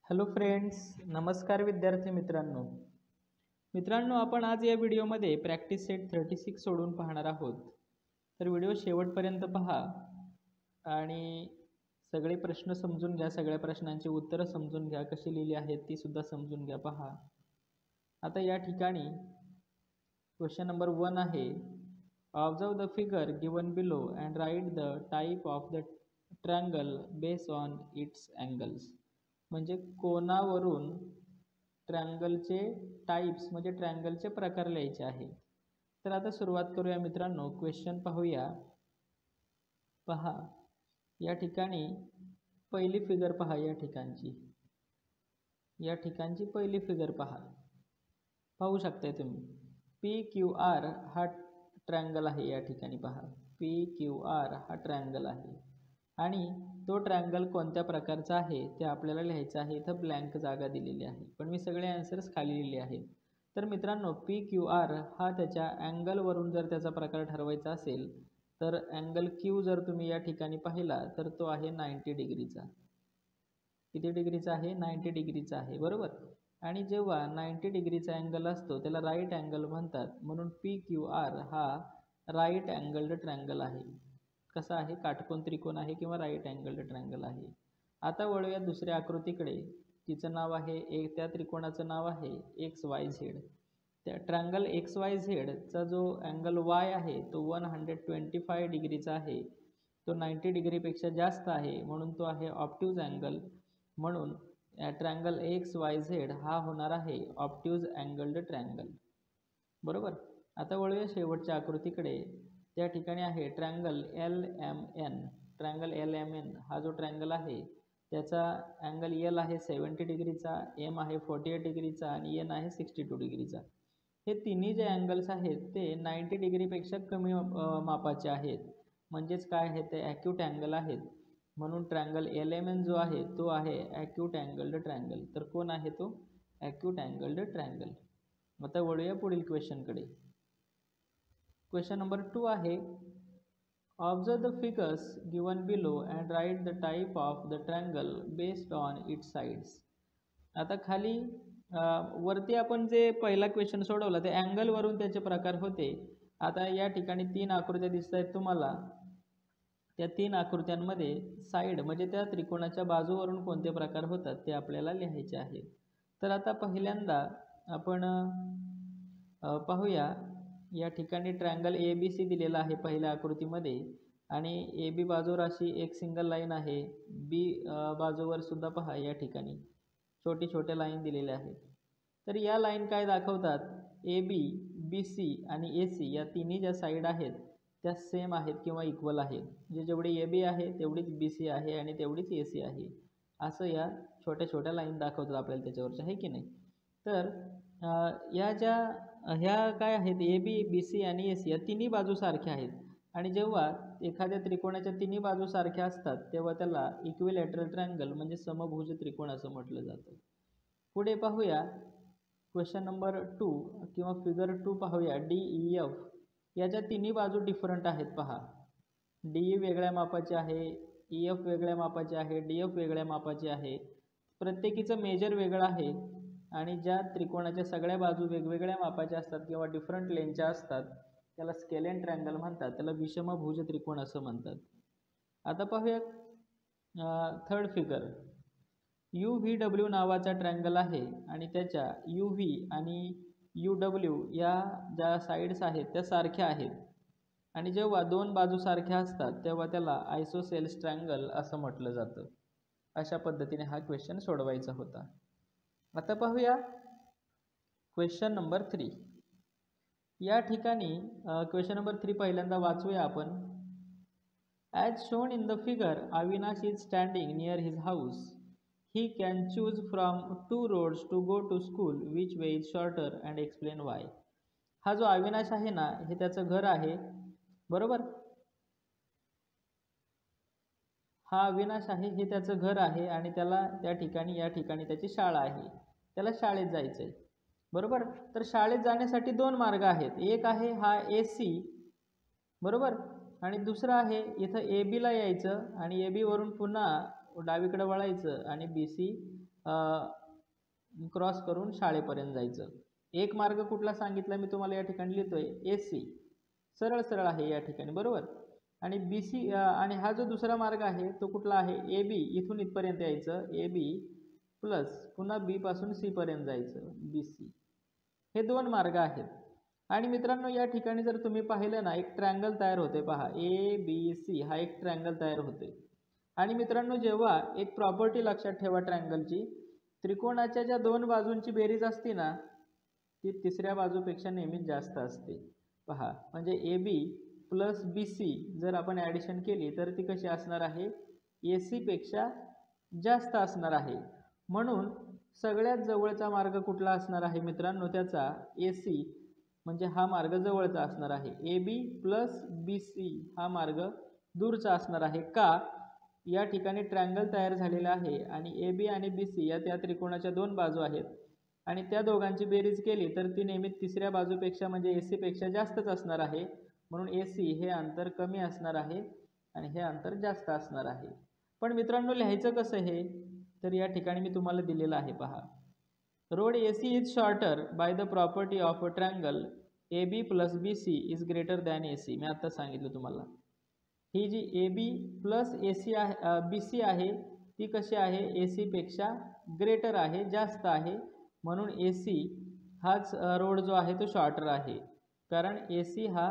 Hello friends, नमस्कार विद्यार्थी मित्रांनो आपण आज या व्हिडिओमध्ये प्रॅक्टिस सेट 36 सोडून पाहणार आहोत। तर व्हिडिओ शेवटपर्यंत पहा आणि सगळे प्रश्न समजून घ्या, सगळ्या प्रश्नांची उत्तरं समजून घ्या, कशी लिहिली आहेत ती सुद्धा समजून घ्या। पहा आता या ठिकाणी क्वेश्चन नंबर 1 आहे, observe the figure given below and write the type of the triangle based on it's angles. म्हणजे कोनावरून ट्रायंगलचे टाइप्स म्हणजे ट्रायंगलचे प्रकार लिहायचे आहेत। तर आता सुरुवात करूया मित्रांनो, क्वेश्चन पाहूया। पहा या ठिकाणी पहिली फिगर पहा, या ठिकाणची पहिली फिगर पाहू शकता तुम्ही। PQR हा ट्रायंगल आहे, या ठिकाणी पहा PQR हा ट्रायंगल आहे आणि तो ट्रायंगल कोणत्या प्रकारचा आहे ते आपल्याला लिहायचं आहे। इथं ब्लँक जागा दिलेली आहे, पण मी सगळे आन्सर्स खाली लिहिले आहेत। तर मित्रांनो PQR हा त्याच्या अँगलवरून जर त्याचा प्रकार ठरवायचा असेल तर अँगल Q जर तुम्ही या ठिकाणी पाहिला तर तो आहे 90 डिग्रीचा। किती डिग्रीचा आहे? 90 डिग्रीचा आहे, बरोबर। आणि जेव्हा 90 डिग्रीचा अँगल असतो त्याला राईट अँगल म्हणतात, म्हणून PQR हा राईट अँगल्ड ट्रायंगल आहे। कसा आहे? काटकोन त्रिकोण आहे किंवा राईट अँगल्ड ट्रायंगल आहे। आता वळूया दुसऱ्या आकृतीकडे, तिचं नाव आहे त्या त्रिकोणाचं नाव आहे XYZ। त्या ट्रायंगल XYZ चा जो अँगल Y आहे तो 125 डिग्रीचा आहे, तो 90 डिग्रीपेक्षा जास्त आहे, म्हणून तो आहे ऑब्ट्यूज अँगल। म्हणून ट्रायंगल XYZ हा होणार आहे ऑब्ट्यूज अँगल्ड ट्रायंगल, बरोबर। आता वळूया शेवटच्या आकृतीकडे, त्या ठिकाणी आहे ट्रायंगल LMN। ट्रायंगल LMN हा जो ट्रायंगल आहे त्याचा अँगल L आहे 70 डिग्रीचा, M आहे 48 डिग्रीचा आणि N आहे 62 डिग्रीचा। हे तिन्ही जे अँगल्स आहेत ते 90 डिग्रीपेक्षा कमी मापाचे आहेत, म्हणजेच काय आहे ते ॲक्यूट अँगल आहेत। म्हणून ट्रायंगल LMN जो आहे तो आहे ॲक्यूट अँगल्ड ट्रायंगल। तर कोण आहे तो? Acute angled triangle. आता वळूया पुढील क्वेश्चनकडे। क्वेश्चन नंबर 2 आहे, observe the figures given below and write the type of the triangle based on its sides. आता खाली वरती आपण जे पहिला क्वेश्चन सोडवला ते अँगलवरून त्याचे प्रकार होते। आता या ठिकाणी 3 आकृत्या दिसत आहेत तुम्हाला, त्या 3 आकृत्यांमध्ये साइड म्हणजे त्या त्रिकोणाच्या बाजूवरून कोणते प्रकार होतात ते आपल्याला लिहायचे आहे। तर आता पहिल्यांदा आपण पाहूया, या ठिकाणी ट्रायंगल ABC दिलेला आहे पहिल्या आकृतीमध्ये आणि AB बाजूवर अशी एक सिंगल लाईन आहे, B बाजूवर सुद्धा पहा या ठिकाणी छोट्या लाईन दिलेल्या आहेत। तर या लाईन काय दाखवतात? AB, BC आणि AC या तिन्ही ज्या साईड आहेत त्या सेम आहेत किंवा इक्वल आहेत। म्हणजे जेवढी AB आहे तेवढीच BC आहे आणि तेवढीच AC आहे, असं या छोट्या लाईन दाखवतात आपल्याला त्याच्यावरच्या, आहे की नाही। तर ह्या काय आहेत? AB, BC आणि AC या तिन्ही बाजू सारख्या आहेत आणि जेव्हा एखाद्या त्रिकोणाच्या तिन्ही बाजू सारख्या असतात तेव्हा त्याला इक्विलॅटरल ट्रायंगल म्हणजे समभुज त्रिकोण असं म्हटलं जातं। पुढे पाहूया क्वेश्चन नंबर 2 किंवा फिगर 2 पाहूया। DEF याच्या तिन्ही बाजू डिफरंट आहेत। पहा DE वेगळ्या मापाचे आहे, EF वेगळ्या मापाचे आहे, DF वेगळ्या मापाचे आहे, प्रत्येकीचं मेजर वेगळं आहे आणि ज्या त्रिकोणाच्या सगळ्या बाजू वेगवेगळ्या मापाच्या असतात किंवा डिफरंट लेंथच्या असतात त्याला स्केलेन ट्रायंगल म्हणतात, त्याला विषमभुज त्रिकोण असं म्हणतात। आता पाहूया थर्ड फिगर। UVW नावाचा ट्रायंगल आहे आणि त्याच्या UV आणि UW या ज्या साइड्स आहेत त्या सारख्या आहेत आणि जेव्हा दोन बाजू सारख्या असतात तेव्हा त्याला आयसोसेल्स ट्रायंगल असं म्हटलं जातं। अशा पद्धतीने हा क्वेश्चन सोडवायचा होता। आता पाहूया क्वेश्चन नंबर 3। या ठिकाणी क्वेश्चन नंबर 3 पहिल्यांदा वाचूया आपण। As shown in the figure, Avinash is standing near his house. He can choose from 2 roads to go to school, which way is shorter and explain why. हा जो अविनाश आहे ना, हे त्याचं घर आहे, बरोबर। हा अविनाश आहे, हे त्याचं घर आहे आणि त्याला या ठिकाणी त्याची शाळा आहे, त्याला शाळेत जायचंय, बरोबर। तर शाळेत जाण्यासाठी 2 मार्ग आहेत, एक आहे हा AC, बरोबर, आणि दुसरा आहे इथं AB ला यायचं आणि AB वरून पुन्हा डावीकडे वळायचं आणि BC क्रॉस करून शाळेपर्यंत जायचं. एक मार्ग कुठला सांगितला मी तुम्हाला या ठिकाणी लिहितोय, AC. सरळ सरळ आहे या ठिकाणी, बरोबर. आणि BC आणि हा जो दुसरा मार्ग आहे तो कुठला आहे, AB. इथून इथपर्यंत यायचं AB प्लस पुन्हा B पासून C पर्यंत जायचं BC. हे दोन मार्ग आहेत. आणि मित्रांनो या ठिकाणी जर तुम्ही पाहिलं ना, एक ट्रायंगल तयार होते पहा, ABC हा एक ट्रायंगल तयार होते. आणि मित्रांनो जेव्हा एक प्रॉपर्टी लक्षात ठेवा ट्रायंगलची, त्रिकोणाच्या ज्या दोन बाजूंची बेरीज असते ना ती तिसऱ्या बाजूपेक्षा नेहमीच जास्त असते. पहा म्हणजे AB प्लस BC जर आपण ॲडिशन केली तर ती कशी असणार आहे, AC पेक्षा जास्त असणार आहे. म्हणून सगळ्यात जवळचा मार्ग कुठला असणार आहे मित्रांनो, त्याचा AC म्हणजे हा मार्ग जवळचा असणार आहे. AB प्लस BC हा मार्ग दूरचा असणार आहे. का, या ठिकाणी ट्रायंगल तयार झालेला आहे आणि AB आणि BC या त्या त्रिकोणाच्या दोन बाजू आहेत आणि त्या दोघांची बेरीज केली तर ती नेहमी तिसऱ्या बाजूपेक्षा म्हणजे AC पेक्षा जास्तच असणार आहे. म्हणून AC हे अंतर कमी असणार आहे आणि हे अंतर जास्त असणार आहे. पण मित्रांनो लिहायचं कसं हे, तर या ठिकाणी मी तुम्हाला दिलेलं आहे पहा, road AC is shorter by the property of a triangle AB plus BC is greater than AC. मी आता सांगितलं तुम्हाला, ही जी AB प्लस BC आहे ती कशी आहे, AC पेक्षा ग्रेटर आहे, जास्त आहे. म्हणून AC हाच रोड जो आहे तो शॉर्टर आहे, कारण AC हा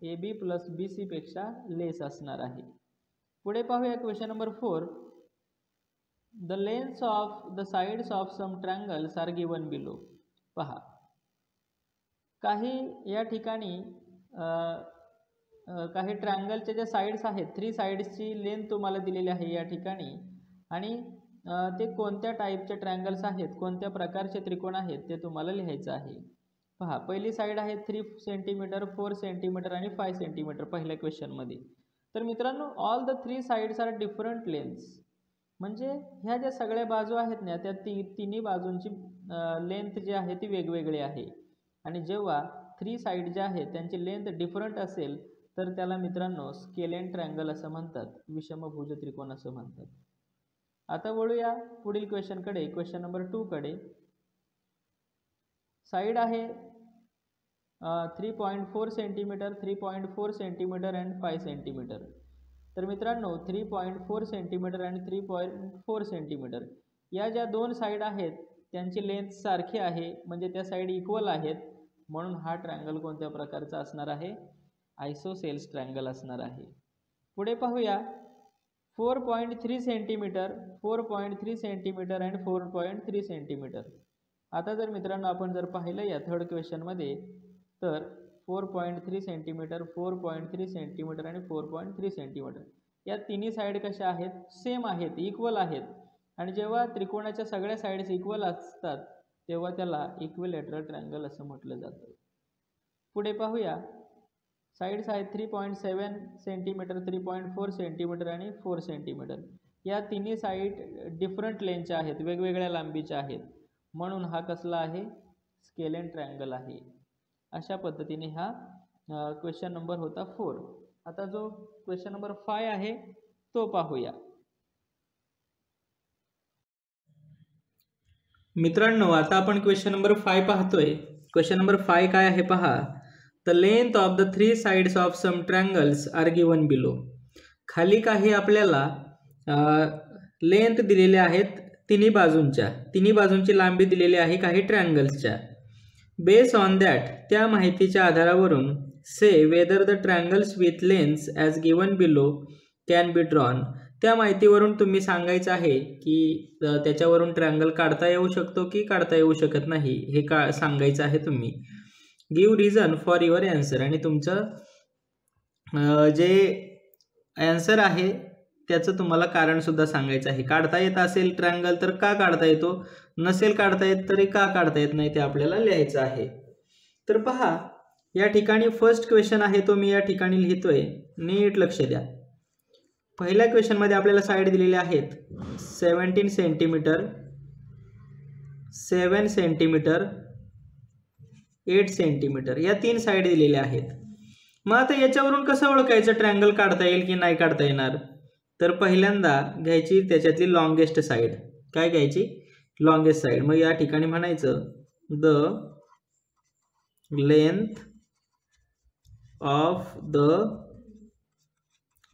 AB प्लस BC पेक्षा लेस असणार आहे. पुढे पाहूया question number 4. The lengths of the sides of some triangles are given below. पहा काही या ठिकाणी काही ट्रायंगलच्या ज्या साइड्स आहेत, 3 साइड्सची लेंथ तुम्हाला दिलेली आहे या ठिकाणी आणि ते कोणत्या टाईपचे ट्रायंगल्स आहेत, कोणत्या प्रकारचे त्रिकोण आहेत ते तुम्हाला लिहायचं आहे. पहा पहिली साइड आहे 3 सेंटीमीटर, 4 सेंटीमीटर आणि 5 सेंटीमीटर पहिल्या क्वेश्चनमध्ये. तर मित्रांनो all the 3 sides are different lengths. म्हणजे ह्या ज्या सगळ्या बाजू आहेत ना त्या तिन्ही बाजूंची लेंथ जी आहे ती वेगवेगळी आहे. आणि जेव्हा 3 साइड ज्या आहेत त्यांची लेंथ डिफरंट असेल तर त्याला मित्रांनो स्केलेन ट्रायंगल असं म्हणतात, विषमभुज त्रिकोण असं म्हणतात. आता वळूया पुढील क्वेश्चनकडे, क्वेश्चन नंबर 2 कडे. साइड आहे 3.4 सेंटीमीटर, 3.4 सेंटीमीटर अँड 5 सेंटीमीटर. तर मित्रांनो 3.4 सेंटीमीटर आणि 3.4 सेंटीमीटर या ज्या दोन साइड आहेत त्यांची लेंथ सारखी आहे, म्हणजे त्या साइड इक्वल आहेत. म्हणून हा ट्रायंगल कोणत्या प्रकारचा असणार आहे, आयसोसेल्स ट्रायंगल असणार आहे. पुढे पाहूया 4.3 सेंटीमीटर, 4.3 सेंटीमीटर अँड 4.3 सेंटीमीटर. आता जर मित्रांनो आपण जर पाहिलं या थर्ड क्वेश्चनमध्ये तर 4.3 सेंटीमीटर, 4.3 सेंटीमीटर आणि 4.3 सेंटीमीटर या तिन्ही साइड कशा आहेत, सेम आहेत, इक्वल आहेत. आणि जेव्हा त्रिकोणाच्या सगळ्या साइड्स इक्वल असतात तेव्हा त्याला इक्विलॅटरल ट्रायंगल असं म्हटलं जातं. पुढे पाहूया साइड्स आहेत 3.7 सेंटीमीटर, 3.4 सेंटीमीटर आणि 4 सेंटीमीटर. या तिन्ही साइड डिफरंट लेंथच्या आहेत, वेगवेगळ्या लांबीच्या आहेत. म्हणून हा कसला आहे, स्केलेन ट्रायंगल आहे. अशा पद्धतीने हा क्वेश्चन नंबर होता 4. आता जो क्वेश्चन नंबर 5 आहे तो पाहूया. मित्रांनो आता आपण क्वेश्चन नंबर 5 पाहतोय. क्वेश्चन नंबर 5 काय आहे पहा, the length of the 3 sides of some triangles are given below. खाली काही आपल्याला लेंथ दिलेले आहेत तिन्ही बाजूंची लांबी दिलेली आहे काही ट्रायंगल्सच्या. बेस ऑन दॅट त्या माहितीच्या आधारावरून say whether the triangles with lengths as given below can be drawn. त्या माहितीवरून तुम्ही सांगायचं आहे की त्याच्यावरून ट्रायंगल काढता येऊ शकतो की काढता येऊ शकत नाही हे सांगायचं आहे तुम्ही. Give reason for your answer. आणि तुमचं जे ॲन्सर आहे त्याचं तुम्हाला कारणसुद्धा सांगायचं आहे. काढता येत असेल ट्रायंगल तर का काढता येतो, नसेल काढता येत तरी का काढता येत नाही ते आपल्याला लिहायचं आहे. तर पहा या ठिकाणी फर्स्ट क्वेश्चन आहे तो मी या ठिकाणी लिहितोय, नीट लक्ष द्या. पहिल्या क्वेश्चनमध्ये आपल्याला साइड दिलेल्या आहेत 17 सेंटीमीटर, 7 सेंटीमीटर, 8 सेंटीमीटर या 3 साइड दिलेल्या आहेत. मग आता याच्यावरून कसं ओळखायचं ट्रायंगल काढता येईल की नाही काढता येणार, तर पहिल्यांदा घ्यायची त्याच्यातली लॉंगेस्ट साईड. काय घ्यायची? Longest side. मग या ठिकाणी म्हणायचं the length of the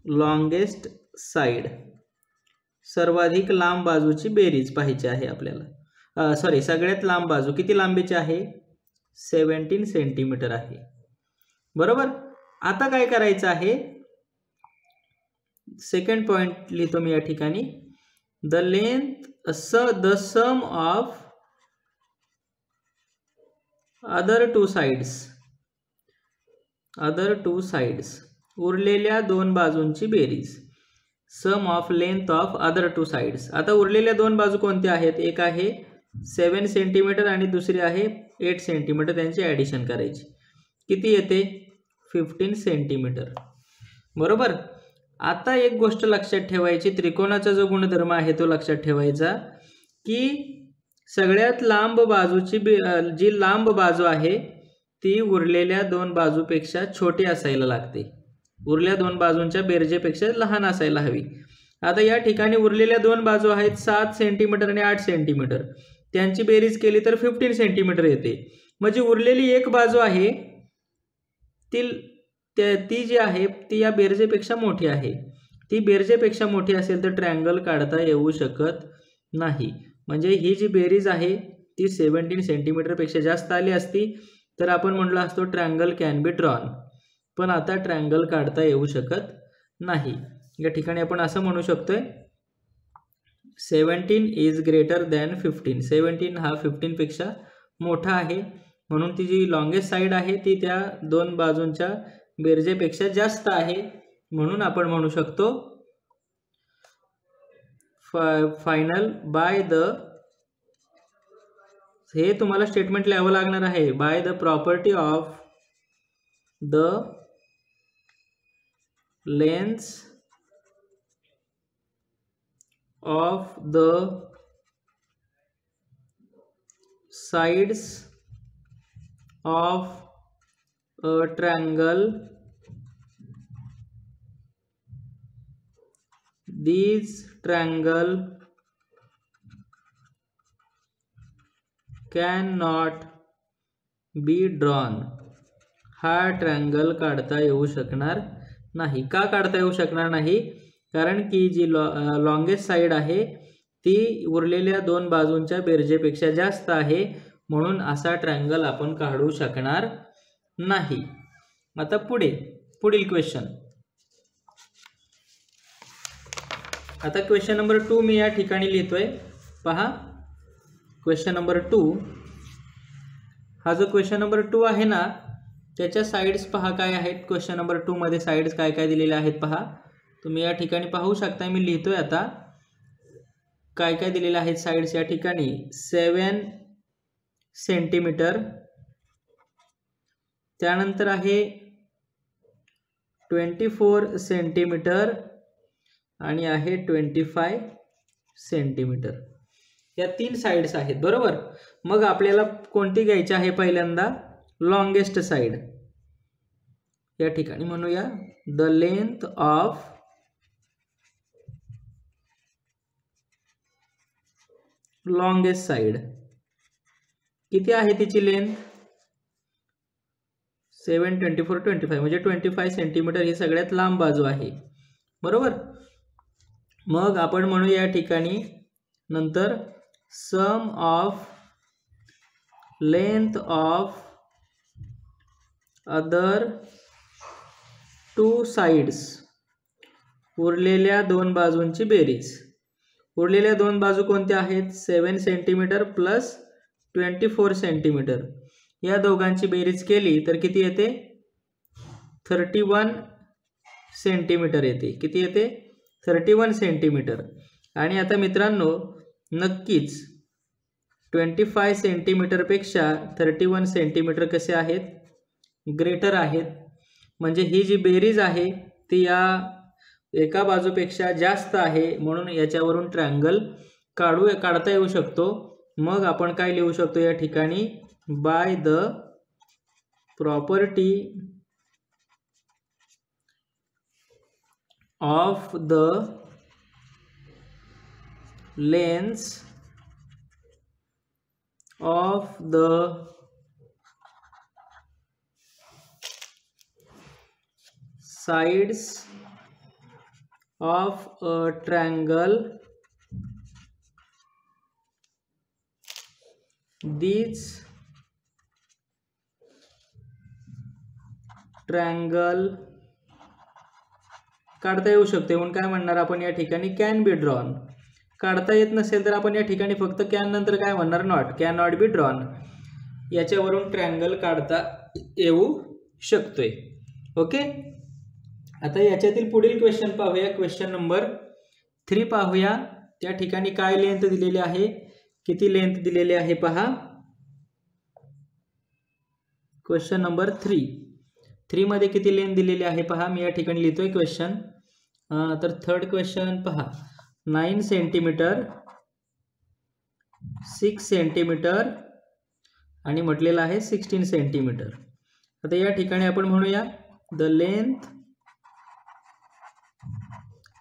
longest side, सर्वाधिक लांब बाजूची बेरीज पाहायची आहे आपल्याला. सॉरी, सगळ्यात लांब बाजू किती लांबीची आहे? 17 सेंटीमीटर आहे. बरोबर. आता काय करायचं आहे? सेकंड पॉइंट लिहितो मी या ठिकाणी. The length the sum of other two sides, उरलेल्या दोन बाजूंची बेरीज. Sum of length of other two sides. आता उरलेल्या दोन बाजू कोणत्या आहेत? एक आहे 7 सेंटीमीटर आणि दुसरी आहे 8 सेंटीमीटर. त्यांची ॲडिशन करायची. किती येते? 15 सेंटीमीटर. बरोबर. आता एक गोष्ट लक्षात ठेवायची, त्रिकोणाचा जो गुणधर्म आहे तो लक्षात ठेवायचा की सगळ्यात लांब बाजूची जी लांब बाजू आहे ती उरलेल्या दोन बाजूपेक्षा छोटी असायला लागते. उरलेल्या दोन बाजूंच्या बेरजेपेक्षा लहान असायला हवी. आता या ठिकाणी उरलेल्या दोन बाजू आहेत 7 सेंटीमीटर आणि 8 सेंटीमीटर. त्यांची बेरीज केली तर 15 सेंटीमीटर येते. म्हणजे उरलेली एक बाजू आहे ती जी आहे ती या बेरजेपेक्षा मोठी आहे. ती बेरजेपेक्षा मोठी असेल तर ट्रायंगल काढता येऊ शकत नाही. म्हणजे ही जी बेरीज आहे ती 17 सेंटीमीटरपेक्षा जास्त आली असती तर आपण म्हणलो असतो ट्रायंगल कॅन बी ड्रॉन. पण आता ट्रायंगल काढता येऊ शकत नाही. या ठिकाणी आपण असं म्हणू शकतोय 17 इज ग्रेटर दॅन 15. 17 हा 15 पेक्षा मोठा आहे. म्हणून ती जी लॉंगेस्ट साईड आहे ती त्या दोन बाजूंच्या बेरजेपेक्षा जास्त आहे. म्हणून आपण म्हणू शकतो फायनल बाय द, हे तुम्हाला स्टेटमेंट लिहावं लागणार आहे, by the property of the lengths of the sides of a triangle, these triangle cannot be drawn. हा ट्रायंगल काढता येऊ शकणार नाही. का काढता येऊ शकणार नाही? कारण की जी लॉंगेस्ट साइड आहे ती उरलेल्या दोन बाजूंच्या बेरजेपेक्षा जास्त आहे. म्हणून असा ट्रायंगल आपण काढू शकणार नाही. आता पुढील क्वेश्चन. आता क्वेश्चन नंबर 2 मी या ठिकाणी लिहितोय. पहा, क्वेश्चन नंबर 2. हा जो क्वेश्चन नंबर 2 आहे ना त्याच्या साइड्स पहा काय आहेत. क्वेश्चन नंबर 2 मध्ये साइड्स काय काय दिलेल्या आहेत पहा. तुम्ही या ठिकाणी पाहू शकता. मी लिहितोय आता काय काय दिलेले आहेत साइड्स या ठिकाणी. 7 सेंटीमीटर, त्यानंतर आहे 24 सेंटीमीटर आणि आहे 25 सेंटीमीटर. या तीन साइड्स आहेत. बरोबर. मग आपल्याला कोणती घ्यायची आहे? पहिल्यांदा लॉंगेस्ट साइड. या ठिकाणी म्हणूया the length of longest side. किती आहे तिची लेंथ? 7, 24, 25 म्हणजे 25 सेंटीमीटर ही सगळ्यात लांब बाजू आहे. बरोबर. मग आपण म्हणू या ठिकाणी नंतर sum of length of other two sides, उरलेल्या दोन बाजूंची बेरीज. उरलेल्या दोन बाजू कोणत्या आहेत? 7 सेंटीमीटर प्लस 24 सेंटीमीटर. या दोघांची बेरीज केली तर किती येते? 31 सेंटीमीटर येते. किती येते? 31 सेंटीमीटर. आणि आता मित्रांनो नक्कीच 25 सेंटीमीटरपेक्षा 31 सेंटीमीटर कसे आहेत? ग्रेटर आहेत. म्हणजे ही जी बेरीज आहे ती या एका बाजूपेक्षा जास्त आहे. म्हणून याच्यावरून ट्रायंगल काढता येऊ शकतो. मग आपण काय लिहू शकतो या ठिकाणी? By the property of the lengths of the sides of a triangle. These triangle काढता येऊ शकते म्हणून काय म्हणणार आपण या ठिकाणी कॅन बी ड्रॉन. काढता येत नसेल तर आपण या ठिकाणी फक्त कॅन नंतर काय म्हणणार not, can not be drawn. याच्यावरून ट्रायंगल काढता येऊ शकतोय. ओके. आता याच्यातील पुढील क्वेश्चन पाहूया. क्वेश्चन नंबर 3 पाहूया. त्या ठिकाणी काय लेंथ दिलेली आहे, किती लेंथ दिलेली आहे पहा. क्वेश्चन नंबर 3 मध्ये किती लेंथ दिलेली आहे पहा. मी या ठिकाणी लिहितोय क्वेश्चन. तर थर्ड क्वेश्चन पहा. 9 सेंटीमीटर, 6 सेंटीमीटर आणि म्हटलेलं आहे 16 सेंटीमीटर. आता या ठिकाणी आपण म्हणूया the length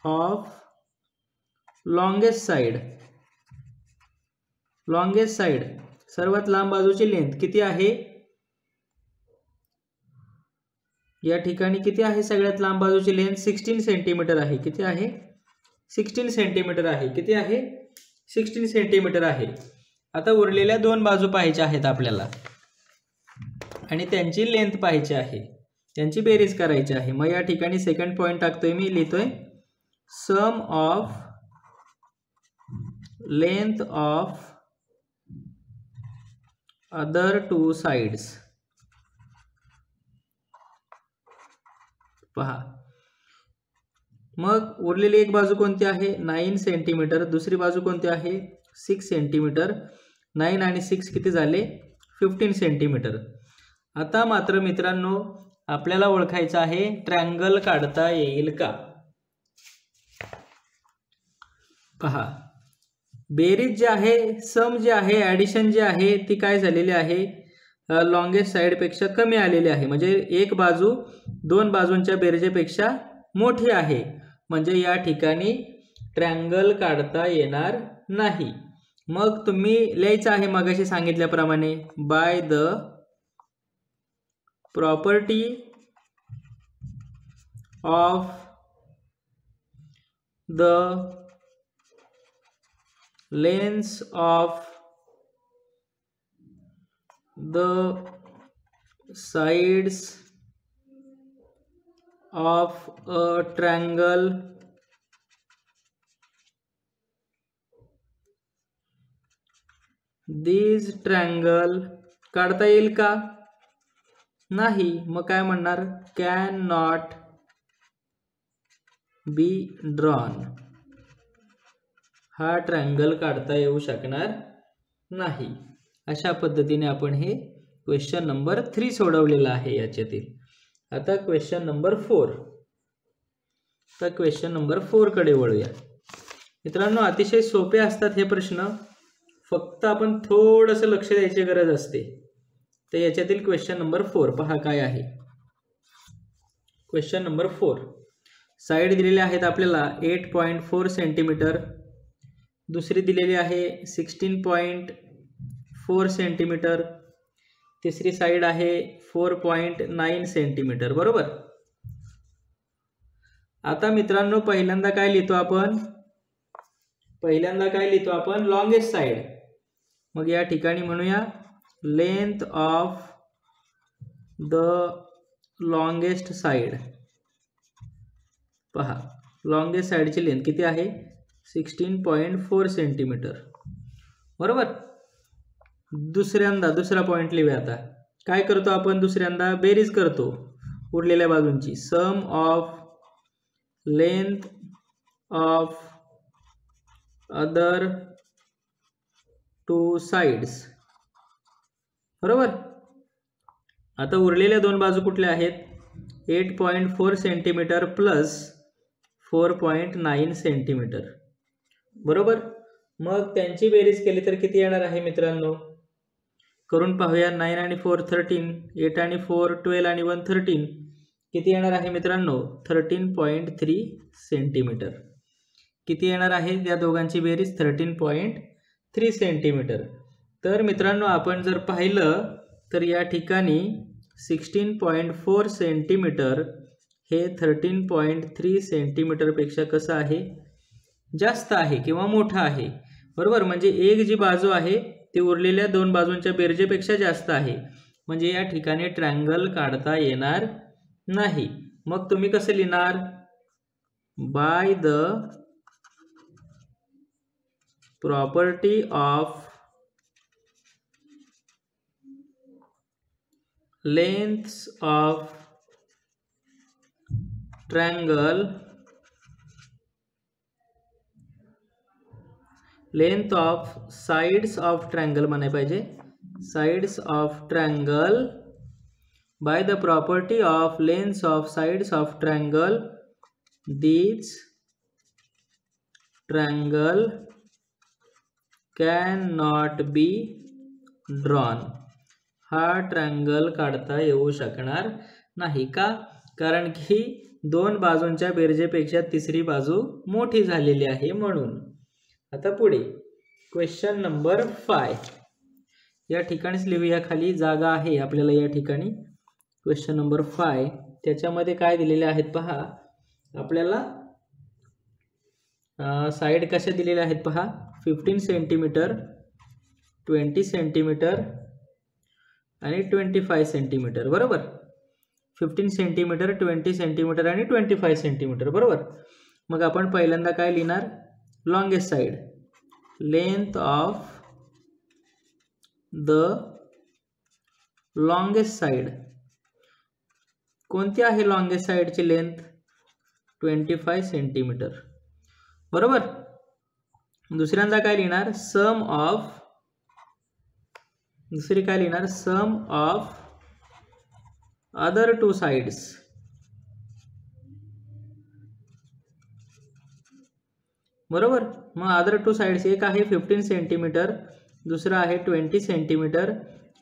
of longest side. Longest side सर्वात लांब बाजूची लेंथ किती आहे. या ठिकाणी किती आहे सगळ्यात लांब बाजूची लेंथ 16 सेंटीमीटर आहे. किती आहे 16 सेंटीमीटर आहे. किती आहे 16 सेंटीमीटर आहे. आता उरलेल्या दोन बाजू पाहायच्या आहेत आपल्याला आणि त्यांची लेंथ पाहायची आहे, त्यांची बेरीज करायची आहे. मग या ठिकाणी सेकंड पॉइंट टाकतोय मी, लिहितोय sum of length of other two sides. पहा मग उरलेली एक बाजू कोणती आहे 9 सेंटीमीटर, दुसरी बाजू कोणती आहे 6 सेंटीमीटर. 9 आणि 6 किती झाले 15 सेंटीमीटर. आता मात्र मित्रांनो आपल्याला ओळखायचं आहे ट्रायंगल काढता येईल का. पहा बेरीज जे आहे, सम जे आहे, ॲडिशन जे आहे ती काय झालेली आहे लॉन्गेस्ट साईडपेक्षा कमी आलेली आहे. म्हणजे एक बाजू दोन बाजूंच्या बेरजेपेक्षा मोठी आहे. म्हणजे या ठिकाणी ट्रायंगल काढता येणार नाही. मग तुम्ही लिहायचं आहे मगाशी सांगितल्याप्रमाणे by the property of the lengths of the sides of a triangle these triangle काढता येईल का नाही. मग काय म्हणणार कॅन नॉट बी ड्रॉन. हा ट्रायंगल काढता येऊ शकणार नाही. अशा पद्धतीने आपण हे क्वेश्चन नंबर 3 सोडवलेला आहे याच्यातील. आता क्वेश्चन नंबर 4. तर क्वेश्चन नंबर 4 कडे वळूया. मित्रांनो अतिशय सोपे असतात हे प्रश्न, फक्त आपण थोडंसं लक्ष द्यायची गरज असते. तर याच्यातील क्वेश्चन नंबर 4 पहा काय आहे. क्वेश्चन नंबर 4 साइड दिलेले आहेत आपल्याला 8.4 सेंटीमीटर, दुसरी दिलेली आहे 16.4 सेंटीमीटर, तिसरी साइड आहे 4.9 सेंटीमीटर. बरोबर. आता मित्रांनो पहिल्यांदा काय लिहितो आपण लॉन्गेस्ट साइड. मग या ठिकाणी म्हणूया length of the longest side. पहा लॉन्गेस्ट साइडची लेंथ किती आहे 16.4 सेंटीमीटर. बरोबर. दुसरा पॉइंट लिहूया. आता काय करतो आपण दुसऱ्यांदा बेरीज करतो उरलेल्या बाजूंची. Sum of length of other two sides. बरोबर. आता उरलेल्या दोन बाजू कुठल्या आहेत 8.4 सेंटीमीटर प्लस 4.9 सेंटीमीटर. बरोबर. मग त्यांची बेरीज केली तर किती येणार आहे मित्रांनो करून पाहूया. 9 आणि 4 13, 8 आणि 4 12 आणि 1 13. किती येणार आहे मित्रांनो 13.3 सेंटीमीटर. किती येणार आहे त्या दोघांची बेरीज 13.3 सेंटीमीटर। तर मित्रांनो आपण जर पाहिलं तर या ठिकाणी 16.4 सेंटीमीटर हे 13.3 सेंटीमीटरपेक्षा कसं आहे, जास्त आहे किंवा मोठा आहे, बरोबर। म्हणजे एक जी बाजू आहे ती उरलेल्या दोन बाजूंच्या बेरजेपेक्षा जास्त आहे, म्हणजे या ठिकाणी ट्रायंगल काढता येणार नाही। मग तुम्ही कसे लिहिणार, by the property of lengths of triangle, length of sides of triangle म्हणाय पाहिजे, sides of triangle, by the property of lengths of sides of triangle these triangle cannot be drawn। हा ट्रायंगल काढता येऊ शकणार नाही का, कारण की दोन बाजूंच्या बेरजेपेक्षा तिसरी बाजू मोठी झालेली आहे म्हणून। आता पुढे क्वेश्चन नंबर 5 या ठिकाणीच लिहूया, खाली जागा आहे आपल्याला या ठिकाणी। क्वेश्चन नंबर 5 त्याच्यामध्ये काय दिलेले आहेत पहा, आपल्याला साइड कशा दिलेल्या आहेत पहा, 15 सेंटीमीटर, 20 सेंटीमीटर आणि 25 सेंटीमीटर, बरोबर। 15 सेंटीमीटर, 20 सेंटीमीटर आणि 25 सेंटीमीटर, बरोबर। मग आपण पहिल्यांदा काय लिहिणार, longest side, length of the longest side, कोणती आहे लॉन्गेस्ट साइडची लेंथ, 25 सेंटीमीटर, बरोबर। दुसऱ्यांदा काय लिहिणार, सम ऑफ, दुसरी काय लिहिणार, सम ऑफ अदर टू साइड्स, बरोबर। मग अदर टू साइड्स, एक आहे 15 सेंटीमीटर, दुसरा आहे 20 सेंटीमीटर,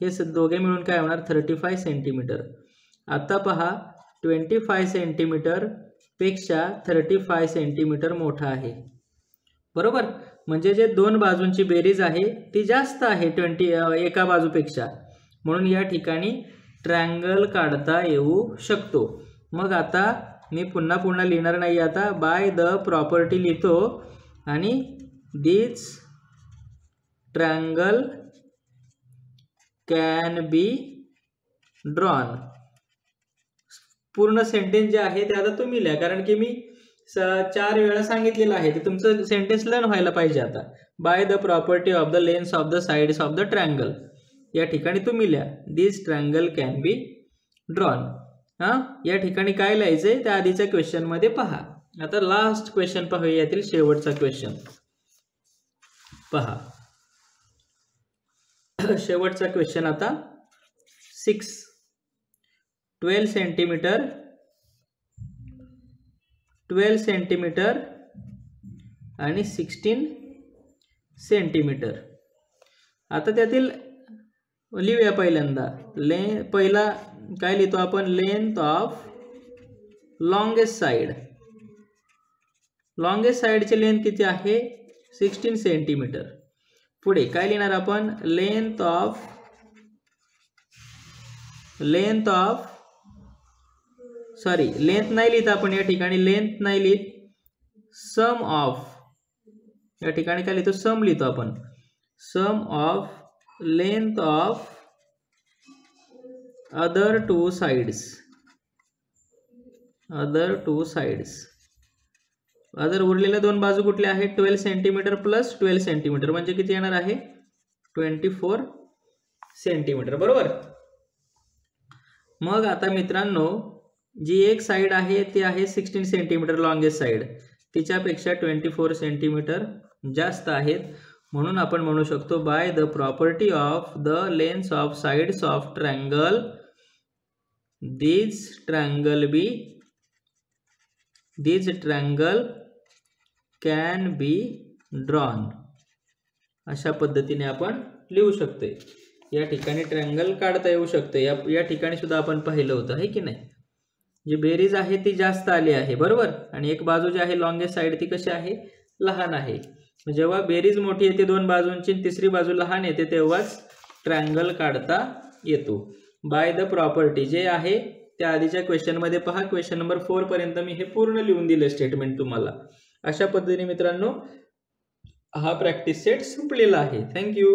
हे दोघे मिळून काय होणार 35 सेंटीमीटर। आता पहा 25 सेंटीमीटर पेक्षा 35 सेंटीमीटर मोठा आहे, बरोबर। म्हणजे जे दोन बाजूंची बेरीज आहे ती जास्त आहे एका बाजूपेक्षा, म्हणून या ठिकाणी ट्रायंगल काढता येऊ शकतो। मग आता मी पुन्हा लिहिणार नाही, आता बाय द प्रॉपर्टी लिहितो आणि दिस ट्रायंगल कॅन बी ड्रॉन। पूर्ण सेंटेन्स जे आहे ते आता तुम्ही लिहा, कारण की मी 4 वेळा सांगितलेलं आहे, ते तुमचं सेंटेन्स लर्न व्हायला पाहिजे। आता by the property of the lengths of the sides of the triangle, या ठिकाणी तुम्ही लिहा दिस ट्रायंगल कॅन बी ड्रॉन। या ठिकाणी काय लिहायचंय त्या आधीच्या क्वेश्चन मध्ये पहा। आता लास्ट क्वेश्चन पाहूया, यातील शेवटचा क्वेश्चन पहा, शेवटचा क्वेश्चन आता 6, 12 सेंटीमीटर, 12 सेंटीमीटर आणि 16 सेंटीमीटर। आता त्यातील लिहूया पहिल्यांदा, पहिला काय लिहितो आपण, length of longest side, longest साइडची लेंथ किती आहे 16 सेंटीमीटर। पुढे काय लिहिणार आपण, लेंथ नाही लिहित आपण या ठिकाणी, लेंथ नाही लिहित, सम ऑफ, या ठिकाणी काय लिहितो, सम लिहितो आपण, sum of length of other two sides, other two sides, other उरलेल्या दोन बाजू कुठल्या आहेत, 12 सेंटीमीटर प्लस 12 सेंटीमीटर म्हणजे किती येणार आहे 24 सेंटीमीटर, बरोबर। मग आता मित्रांनो जी एक साइड आहे ती आहे 16 सेंटीमीटर लॉन्गेस्ट साइड, तिच्यापेक्षा 24 सेंटीमीटर जास्त आहेत, म्हणून आपण म्हणू शकतो by the property of the lengths of sides of triangle this triangle can be drawn. अशा पद्धतीने आपण लिहू शकतो, या ठिकाणी ट्रायंगल काढता येऊ शकते। या ठिकाणी सुद्धा आपण पाहिलं होतं आहे की नाही, जी बेरीज आहे ती जास्त आली आहे, बरोबर। आणि एक बाजू जी आहे लॉन्गेस्ट साइड ती कशी आहे लहान आहे. जेव्हा बेरीज मोठी येते दोन बाजूंची, तिसरी बाजू लहान येते, तेव्हाच ट्रायंगल काढता येतो. बाय द प्रॉपर्टी जे आहे त्या आधीच्या क्वेश्चनमध्ये पहा, क्वेश्चन नंबर 4 पर्यंत मी हे पूर्ण लिहून दिलं स्टेटमेंट तुम्हाला. अशा पद्धतीने मित्रांनो हा प्रॅक्टिस सेट संपलेला आहे. थँक्यू.